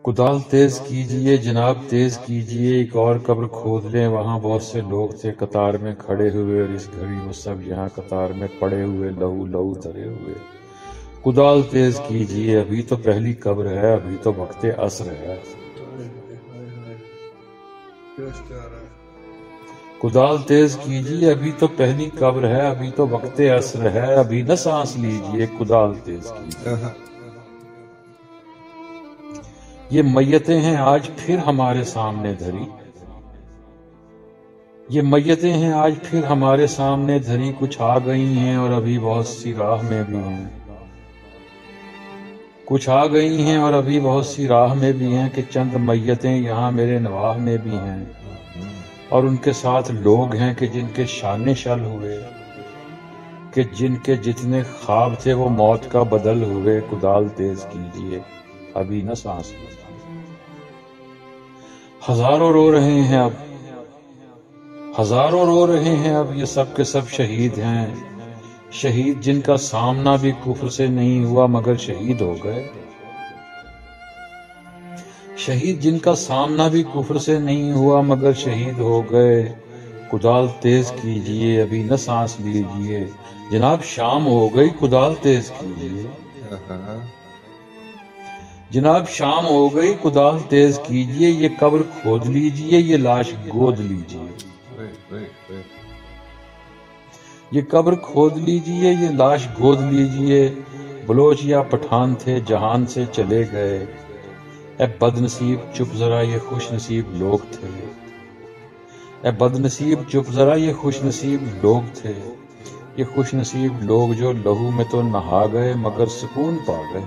کدال تیز کیجئے جناب تیز کیجئے، ایک اور قبر کھود لیں، وہاں بہت سے لوگ تھے قطار میں کھڑے ہوئے، اور اس گھڑی وہ سب یہاں قطار میں پڑے ہوئے، لہو لہو دھرے ہوئے۔ کدال تیز کیجئے، ابھی تو پہلی قبر ہے، ابھی تو وقت عصر ہے۔ کدال تیز کیجئے، ابھی تو پہلی قبر ہے، ابھی تو وقت عصر ہے، ابھی نہ سانس لیجئے، کدال تیز کیجئے۔ یہ میتیں ہیں آج پھر ہمارے سامنے دھری، یہ میتیں ہیں آج پھر ہمارے سامنے دھری، کچھ آ گئی ہیں اور ابھی بہت سی راہ میں بھی ہیں، کچھ آ گئی ہیں اور ابھی بہت سی راہ میں بھی ہیں، کہ چند میتیں یہاں میرے نواح میں بھی ہیں، اور ان کے ساتھ لوگ ہیں کہ جن کے شانے شل ہوئے، کہ جن کے جتنے خواب تھے وہ موت کا بدل ہوئے۔ کدال تیز کیجئے، ابھی نہ سانس لیجئے۔ ہزاروں رو رہے ہیں اب، ہزاروں رو رہے ہیں اب، یہ سب کے سب شہید ہیں، شہید جن کا سامنا بھی کفر سے نہیں ہوا مگر شہید ہو گئے، شہید جن کا سامنا بھی کفر سے نہیں ہوا مگر شہید ہو گئے۔ کدال تیز کیجئے، ابھی نہ سانس لیجئے، جناب شام ہو گئی، کدال تیز کیجئے، جناب شام ہو گئی، کدال تیز کیجئے، یہ قبر کھود لیجئے، یہ لاش گود لیجئے، یہ قبر کھود لیجئے، یہ لاش گود لیجئے۔ بلوچ یا پٹھان تھے جہان سے چلے گئے، اے بد نصیب چپ ذرا یہ خوش نصیب لوگ تھے، اے بد نصیب چپ ذرا یہ خوش نصیب لوگ تھے، یہ خوش نصیب لوگ جو لہو میں تو نہا گئے مگر سکون پا گئے۔